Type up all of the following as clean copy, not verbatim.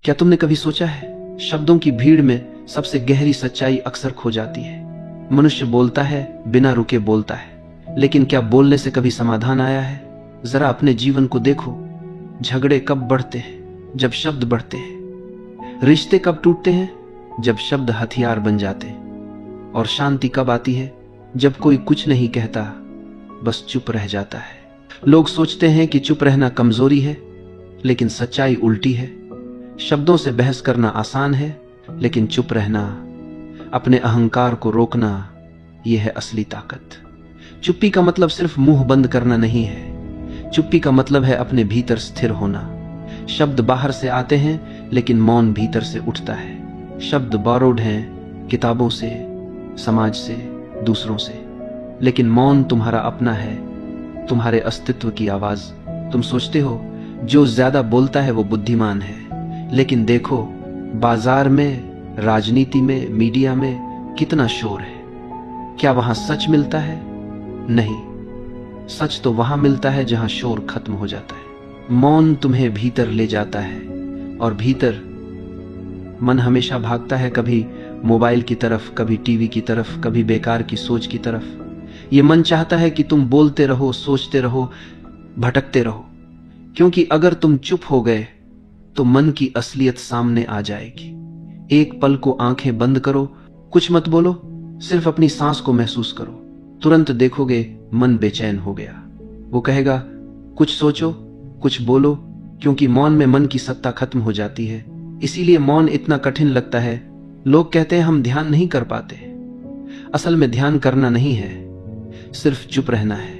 क्या तुमने कभी सोचा है, शब्दों की भीड़ में सबसे गहरी सच्चाई अक्सर खो जाती है। मनुष्य बोलता है, बिना रुके बोलता है, लेकिन क्या बोलने से कभी समाधान आया है? जरा अपने जीवन को देखो। झगड़े कब बढ़ते हैं? जब शब्द बढ़ते हैं। रिश्ते कब टूटते हैं? जब शब्द हथियार बन जाते हैं। और शांति कब आती है? जब कोई कुछ नहीं कहता, बस चुप रह जाता है। लोग सोचते हैं कि चुप रहना कमजोरी है, लेकिन सच्चाई उल्टी है। शब्दों से बहस करना आसान है, लेकिन चुप रहना, अपने अहंकार को रोकना, यह है असली ताकत। चुप्पी का मतलब सिर्फ मुंह बंद करना नहीं है। चुप्पी का मतलब है अपने भीतर स्थिर होना। शब्द बाहर से आते हैं, लेकिन मौन भीतर से उठता है। शब्द बोरोड हैं, किताबों से, समाज से, दूसरों से, लेकिन मौन तुम्हारा अपना है, तुम्हारे अस्तित्व की आवाज। तुम सोचते हो जो ज्यादा बोलता है वो बुद्धिमान है, लेकिन देखो बाजार में, राजनीति में, मीडिया में कितना शोर है। क्या वहां सच मिलता है? नहीं, सच तो वहां मिलता है जहां शोर खत्म हो जाता है। मौन तुम्हें भीतर ले जाता है, और भीतर मन हमेशा भागता है, कभी मोबाइल की तरफ, कभी टीवी की तरफ, कभी बेकार की सोच की तरफ। ये मन चाहता है कि तुम बोलते रहो, सोचते रहो, भटकते रहो, क्योंकि अगर तुम चुप हो गए तो मन की असलियत सामने आ जाएगी। एक पल को आंखें बंद करो, कुछ मत बोलो, सिर्फ अपनी सांस को महसूस करो। तुरंत देखोगे मन बेचैन हो गया। वो कहेगा कुछ सोचो, कुछ बोलो, क्योंकि मौन में मन की सत्ता खत्म हो जाती है। इसीलिए मौन इतना कठिन लगता है। लोग कहते हैं हम ध्यान नहीं कर पाते। असल में ध्यान करना नहीं है, सिर्फ चुप रहना है,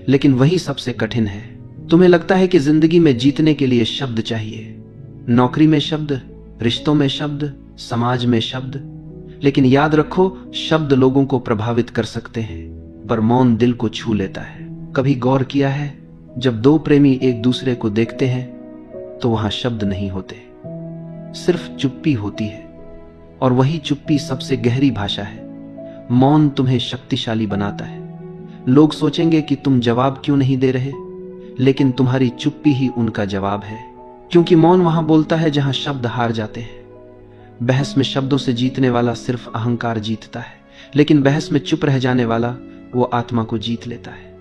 लेकिन वही सबसे कठिन है। तुम्हें लगता है कि जिंदगी में जीतने के लिए शब्द चाहिए, नौकरी में शब्द, रिश्तों में शब्द, समाज में शब्द, लेकिन याद रखो शब्द लोगों को प्रभावित कर सकते हैं, पर मौन दिल को छू लेता है। कभी गौर किया है, जब दो प्रेमी एक दूसरे को देखते हैं तो वहां शब्द नहीं होते, सिर्फ चुप्पी होती है, और वही चुप्पी सबसे गहरी भाषा है। मौन तुम्हें शक्तिशाली बनाता है। लोग सोचेंगे कि तुम जवाब क्यों नहीं दे रहे, लेकिन तुम्हारी चुप्पी ही उनका जवाब है, क्योंकि मौन वहां बोलता है जहां शब्द हार जाते हैं। बहस में शब्दों से जीतने वाला सिर्फ अहंकार जीतता है, लेकिन बहस में चुप रह जाने वाला वो आत्मा को जीत लेता है।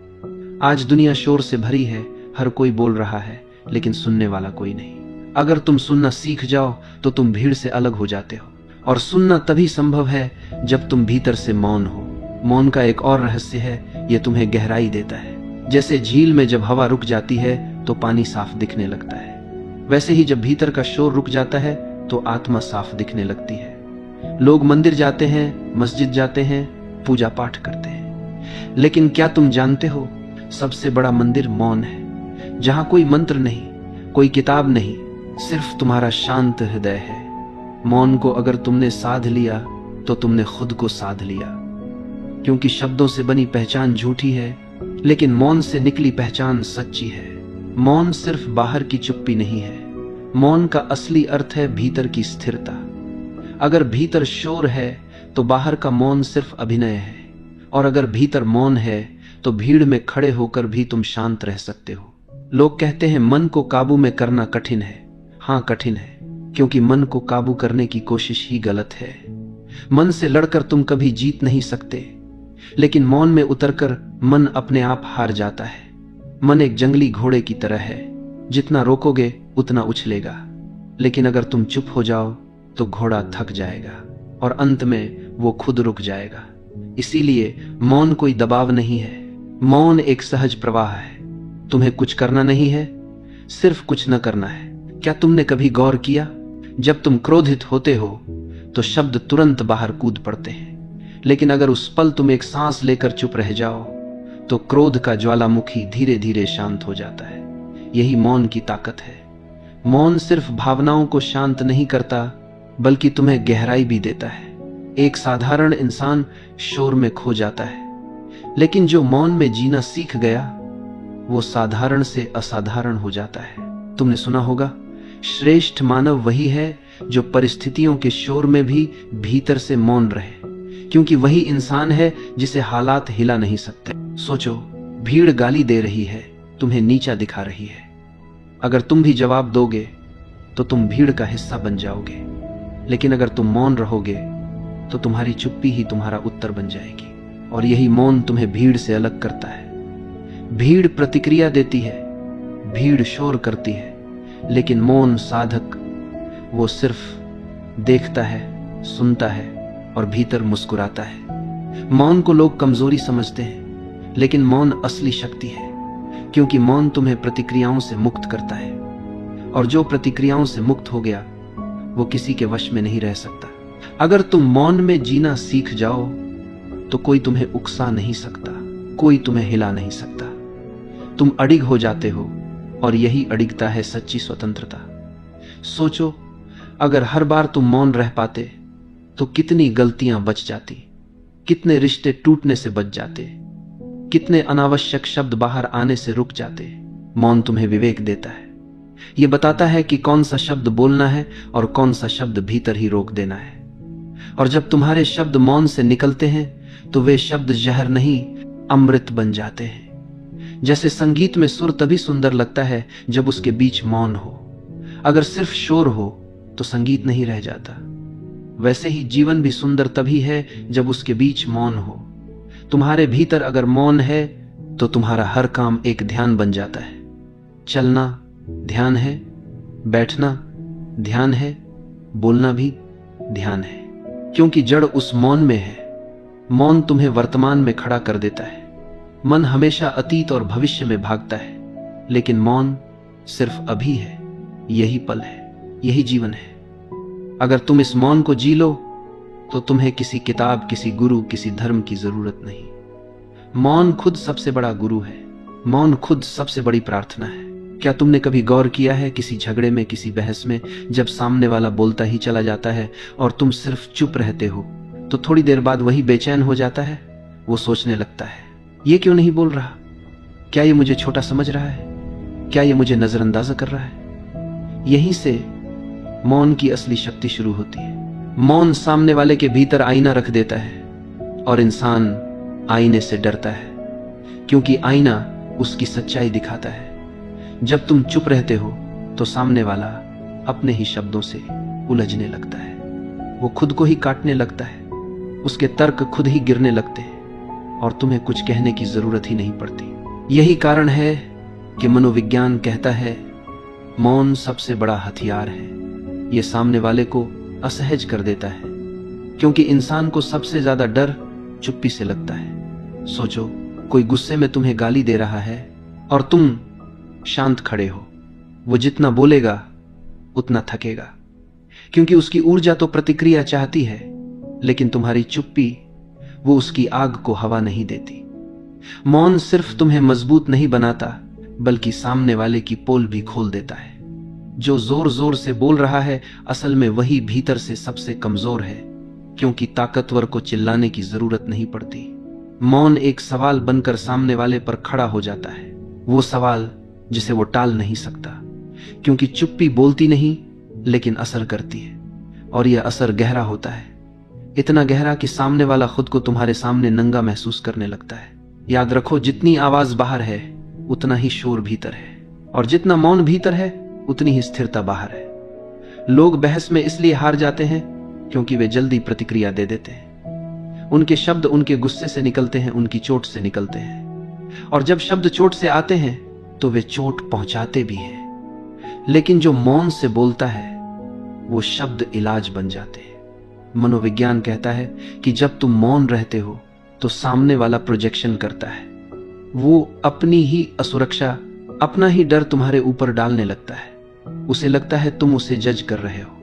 आज दुनिया शोर से भरी है, हर कोई बोल रहा है, लेकिन सुनने वाला कोई नहीं। अगर तुम सुनना सीख जाओ तो तुम भीड़ से अलग हो जाते हो, और सुनना तभी संभव है जब तुम भीतर से मौन हो। मौन का एक और रहस्य है, ये तुम्हें गहराई देता है। जैसे झील में जब हवा रुक जाती है तो पानी साफ दिखने लगता है, वैसे ही जब भीतर का शोर रुक जाता है तो आत्मा साफ दिखने लगती है। लोग मंदिर जाते हैं, मस्जिद जाते हैं, पूजा पाठ करते हैं, लेकिन क्या तुम जानते हो सबसे बड़ा मंदिर मौन है, जहां कोई मंत्र नहीं, कोई किताब नहीं, सिर्फ तुम्हारा शांत हृदय है। मौन को अगर तुमने साध लिया तो तुमने खुद को साध लिया, क्योंकि शब्दों से बनी पहचान झूठी है, लेकिन मौन से निकली पहचान सच्ची है। मौन सिर्फ बाहर की चुप्पी नहीं है, मौन का असली अर्थ है भीतर की स्थिरता। अगर भीतर शोर है तो बाहर का मौन सिर्फ अभिनय है, और अगर भीतर मौन है तो भीड़ में खड़े होकर भी तुम शांत रह सकते हो। लोग कहते हैं मन को काबू में करना कठिन है। हाँ, कठिन है, क्योंकि मन को काबू करने की कोशिश ही गलत है। मन से लड़कर तुम कभी जीत नहीं सकते, लेकिन मौन में उतरकर मन अपने आप हार जाता है। मन एक जंगली घोड़े की तरह है, जितना रोकोगे उतना उछलेगा, लेकिन अगर तुम चुप हो जाओ तो घोड़ा थक जाएगा और अंत में वो खुद रुक जाएगा। इसीलिए मौन कोई दबाव नहीं है, मौन एक सहज प्रवाह है। तुम्हें कुछ करना नहीं है, सिर्फ कुछ न करना है। क्या तुमने कभी गौर किया, जब तुम क्रोधित होते हो तो शब्द तुरंत बाहर कूद पड़ते हैं, लेकिन अगर उस पल तुम एक सांस लेकर चुप रह जाओ तो क्रोध का ज्वालामुखी धीरे धीरे शांत हो जाता है। यही मौन की ताकत है। मौन सिर्फ भावनाओं को शांत नहीं करता, बल्कि तुम्हें गहराई भी देता है। एक साधारण इंसान शोर में खो जाता है, लेकिन जो मौन में जीना सीख गया वो साधारण से असाधारण हो जाता है। तुमने सुना होगा, श्रेष्ठ मानव वही है जो परिस्थितियों के शोर में भी भीतर से मौन रहे, क्योंकि वही इंसान है जिसे हालात हिला नहीं सकते। सोचो, भीड़ गाली दे रही है, तुम्हें नीचा दिखा रही है। अगर तुम भी जवाब दोगे तो तुम भीड़ का हिस्सा बन जाओगे। लेकिन अगर तुम मौन रहोगे तो तुम्हारी चुप्पी ही तुम्हारा उत्तर बन जाएगी। और यही मौन तुम्हें भीड़ से अलग करता है। भीड़ प्रतिक्रिया देती है, भीड़ शोर करती है, लेकिन मौन साधक वो सिर्फ देखता है, सुनता है और भीतर मुस्कुराता है। मौन को लोग कमजोरी समझते हैं, लेकिन मौन असली शक्ति है, क्योंकि मौन तुम्हें प्रतिक्रियाओं से मुक्त करता है। और जो प्रतिक्रियाओं से मुक्त हो गया वो किसी के वश में नहीं रह सकता। अगर तुम मौन में जीना सीख जाओ तो कोई तुम्हें उकसा नहीं सकता, कोई तुम्हें हिला नहीं सकता। तुम अडिग हो जाते हो और यही अडिगता है सच्ची स्वतंत्रता। सोचो, अगर हर बार तुम मौन रह पाते तो कितनी गलतियां बच जाती, कितने रिश्ते टूटने से बच जाते, कितने अनावश्यक शब्द बाहर आने से रुक जाते। मौन तुम्हें विवेक देता है। यह बताता है कि कौन सा शब्द बोलना है और कौन सा शब्द भीतर ही रोक देना है। और जब तुम्हारे शब्द मौन से निकलते हैं तो वे शब्द जहर नहीं, अमृत बन जाते हैं। जैसे संगीत में सुर तभी सुंदर लगता है जब उसके बीच मौन हो। अगर सिर्फ शोर हो तो संगीत नहीं रह जाता। वैसे ही जीवन भी सुंदर तभी है जब उसके बीच मौन हो। तुम्हारे भीतर अगर मौन है तो तुम्हारा हर काम एक ध्यान बन जाता है। चलना ध्यान है, बैठना ध्यान है, बोलना भी ध्यान है, क्योंकि जड़ उस मौन में है। मौन तुम्हें वर्तमान में खड़ा कर देता है। मन हमेशा अतीत और भविष्य में भागता है, लेकिन मौन सिर्फ अभी है। यही पल है, यही जीवन है। अगर तुम इस मौन को जी लो तो तुम्हें किसी किताब, किसी गुरु, किसी धर्म की जरूरत नहीं। मौन खुद सबसे बड़ा गुरु है। मौन खुद सबसे बड़ी प्रार्थना है। क्या तुमने कभी गौर किया है, किसी झगड़े में, किसी बहस में जब सामने वाला बोलता ही चला जाता है और तुम सिर्फ चुप रहते हो तो थोड़ी देर बाद वही बेचैन हो जाता है। वो सोचने लगता है, ये क्यों नहीं बोल रहा? क्या ये मुझे छोटा समझ रहा है? क्या ये मुझे नजरअंदाज कर रहा है? यहीं से मौन की असली शक्ति शुरू होती है। मौन सामने वाले के भीतर आईना रख देता है और इंसान आईने से डरता है, क्योंकि आईना उसकी सच्चाई दिखाता है। जब तुम चुप रहते हो तो सामने वाला अपने ही शब्दों से उलझने लगता है। वो खुद को ही काटने लगता है, उसके तर्क खुद ही गिरने लगते हैं और तुम्हें कुछ कहने की जरूरत ही नहीं पड़ती। यही कारण है कि मनोविज्ञान कहता है मौन सबसे बड़ा हथियार है। ये सामने वाले को असहज कर देता है, क्योंकि इंसान को सबसे ज्यादा डर चुप्पी से लगता है। सोचो, कोई गुस्से में तुम्हें गाली दे रहा है और तुम शांत खड़े हो। वो जितना बोलेगा उतना थकेगा, क्योंकि उसकी ऊर्जा तो प्रतिक्रिया चाहती है, लेकिन तुम्हारी चुप्पी वो उसकी आग को हवा नहीं देती। मौन सिर्फ तुम्हें मजबूत नहीं बनाता, बल्कि सामने वाले की पोल भी खोल देता है। जो जोर जोर से बोल रहा है असल में वही भीतर से सबसे कमजोर है, क्योंकि ताकतवर को चिल्लाने की जरूरत नहीं पड़ती। मौन एक सवाल बनकर सामने वाले पर खड़ा हो जाता है, वो सवाल जिसे वो टाल नहीं सकता, क्योंकि चुप्पी बोलती नहीं लेकिन असर करती है, और यह असर गहरा होता है, इतना गहरा कि सामने वाला खुद को तुम्हारे सामने नंगा महसूस करने लगता है। याद रखो, जितनी आवाज बाहर है उतना ही शोर भीतर है, और जितना मौन भीतर है उतनी ही स्थिरता बाहर है। लोग बहस में इसलिए हार जाते हैं क्योंकि वे जल्दी प्रतिक्रिया दे देते हैं। उनके शब्द उनके गुस्से से निकलते हैं, उनकी चोट से निकलते हैं, और जब शब्द चोट से आते हैं तो वे चोट पहुंचाते भी हैं। लेकिन जो मौन से बोलता है वो शब्द इलाज बन जाते हैं। मनोविज्ञान कहता है कि जब तुम मौन रहते हो तो सामने वाला प्रोजेक्शन करता है। वो अपनी ही असुरक्षा, अपना ही डर तुम्हारे ऊपर डालने लगता है। उसे लगता है तुम उसे जज कर रहे हो।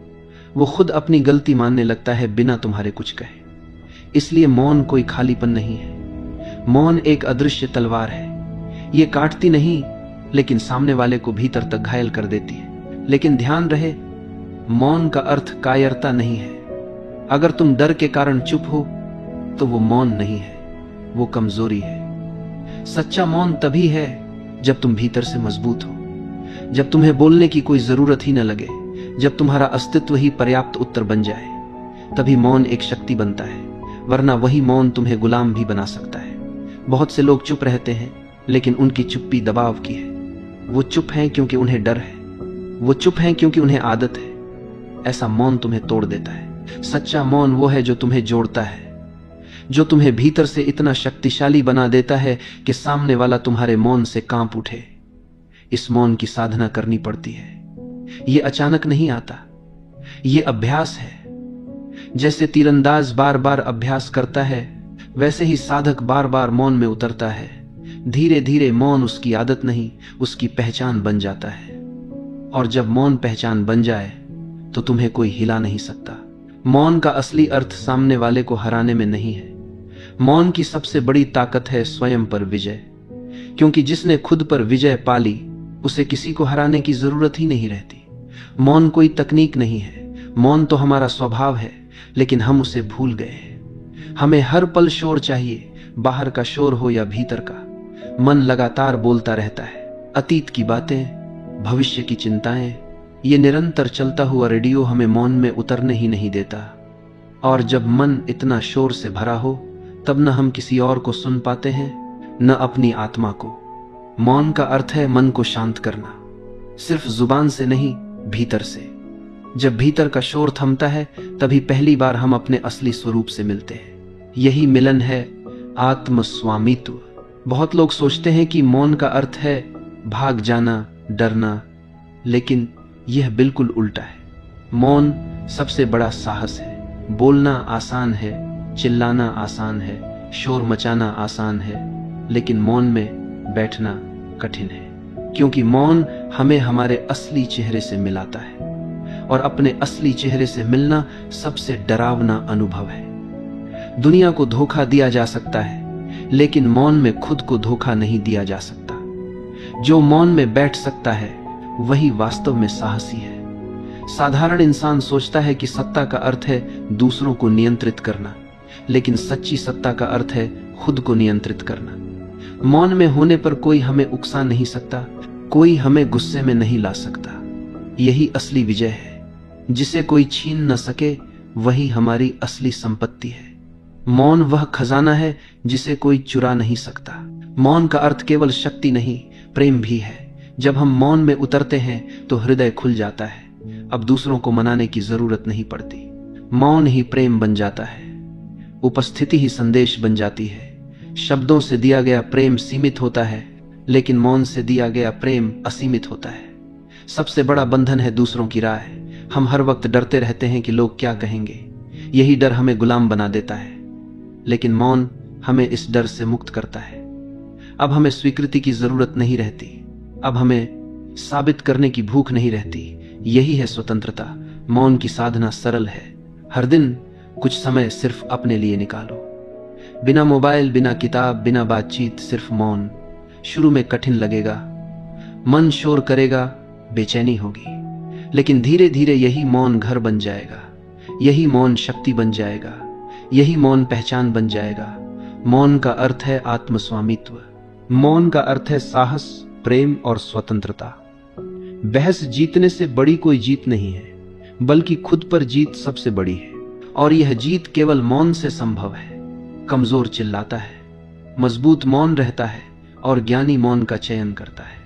वो खुद अपनी गलती मानने लगता है बिना तुम्हारे कुछ कहे। इसलिए मौन कोई खालीपन नहीं है। मौन एक अदृश्य तलवार है। ये काटती नहीं, लेकिन सामने वाले को भीतर तक घायल कर देती है। लेकिन ध्यान रहे, मौन का अर्थ कायरता नहीं है। अगर तुम डर के कारण चुप हो तो वो मौन नहीं है, वो कमजोरी है। सच्चा मौन तभी है जब तुम भीतर से मजबूत हो, जब तुम्हें बोलने की कोई जरूरत ही न लगे, जब तुम्हारा अस्तित्व ही पर्याप्त उत्तर बन जाए, तभी मौन एक शक्ति बनता है। वरना वही मौन तुम्हें गुलाम भी बना सकता है। बहुत से लोग चुप रहते हैं, लेकिन उनकी चुप्पी दबाव की है। वो चुप हैं क्योंकि उन्हें डर है। वो चुप हैं क्योंकि उन्हें आदत है। ऐसा मौन तुम्हें तोड़ देता है। सच्चा मौन वो है जो तुम्हें जोड़ता है, जो तुम्हें भीतर से इतना शक्तिशाली बना देता है कि सामने वाला तुम्हारे मौन से कांप उठे। इस मौन की साधना करनी पड़ती है। ये अचानक नहीं आता, ये अभ्यास है। जैसे तीरंदाज बार बार अभ्यास करता है, वैसे ही साधक बार बार मौन में उतरता है। धीरे धीरे मौन उसकी आदत नहीं, उसकी पहचान बन जाता है। और जब मौन पहचान बन जाए तो तुम्हें कोई हिला नहीं सकता। मौन का असली अर्थ सामने वाले को हराने में नहीं है। मौन की सबसे बड़ी ताकत है स्वयं पर विजय, क्योंकि जिसने खुद पर विजय पाली उसे किसी को हराने की जरूरत ही नहीं रहती। मौन कोई तकनीक नहीं है, मौन तो हमारा स्वभाव है, लेकिन हम उसे भूल गए हैं। हमें हर पल शोर चाहिए, बाहर का शोर हो या भीतर का। मन लगातार बोलता रहता है। अतीत की बातें, भविष्य की चिंताएं, ये निरंतर चलता हुआ रेडियो हमें मौन में उतरने ही नहीं देता। और जब मन इतना शोर से भरा हो, तब न हम किसी और को सुन पाते हैं, न अपनी आत्मा को। मौन का अर्थ है मन को शांत करना, सिर्फ जुबान से नहीं, भीतर से। जब भीतर का शोर थमता है, तभी पहली बार हम अपने असली स्वरूप से मिलते हैं। यही मिलन है आत्म स्वामित्व। बहुत लोग सोचते हैं कि मौन का अर्थ है भाग जाना, डरना, लेकिन यह बिल्कुल उल्टा है। मौन सबसे बड़ा साहस है। बोलना आसान है, चिल्लाना आसान है, शोर मचाना आसान है, लेकिन मौन में बैठना कठिन है। क्योंकि मौन हमें हमारे असली चेहरे से मिलाता है, और अपने असली चेहरे से मिलना सबसे डरावना अनुभव है। दुनिया को धोखा दिया जा सकता है, लेकिन मौन में खुद को धोखा नहीं दिया जा सकता। जो मौन में बैठ सकता है वही वास्तव में साहसी है। साधारण इंसान सोचता है कि सत्ता का अर्थ है दूसरों को नियंत्रित करना, लेकिन सच्ची सत्ता का अर्थ है खुद को नियंत्रित करना। मौन में होने पर कोई हमें उकसा नहीं सकता, कोई हमें गुस्से में नहीं ला सकता। यही असली विजय है। जिसे कोई छीन न सके वही हमारी असली संपत्ति है। मौन वह खजाना है जिसे कोई चुरा नहीं सकता। मौन का अर्थ केवल शक्ति नहीं, प्रेम भी है। जब हम मौन में उतरते हैं तो हृदय खुल जाता है। अब दूसरों को मनाने की जरूरत नहीं पड़ती। मौन ही प्रेम बन जाता है, उपस्थिति ही संदेश बन जाती है। शब्दों से दिया गया प्रेम सीमित होता है, लेकिन मौन से दिया गया प्रेम असीमित होता है। सबसे बड़ा बंधन है दूसरों की राय। हम हर वक्त डरते रहते हैं कि लोग क्या कहेंगे। यही डर हमें गुलाम बना देता है, लेकिन मौन हमें इस डर से मुक्त करता है। अब हमें स्वीकृति की जरूरत नहीं रहती, अब हमें साबित करने की भूख नहीं रहती। यही है स्वतंत्रता। मौन की साधना सरल है। हर दिन कुछ समय सिर्फ अपने लिए निकालो, बिना मोबाइल, बिना किताब, बिना बातचीत, सिर्फ मौन। शुरू में कठिन लगेगा, मन शोर करेगा, बेचैनी होगी, लेकिन धीरे धीरे यही मौन घर बन जाएगा, यही मौन शक्ति बन जाएगा, यही मौन पहचान बन जाएगा। मौन का अर्थ है आत्मस्वामित्व। मौन का अर्थ है साहस, प्रेम और स्वतंत्रता। बहस जीतने से बड़ी कोई जीत नहीं है, बल्कि खुद पर जीत सबसे बड़ी है। और यह जीत केवल मौन से संभव है। कमजोर चिल्लाता है, मजबूत मौन रहता है, और ज्ञानी मौन का चयन करता है।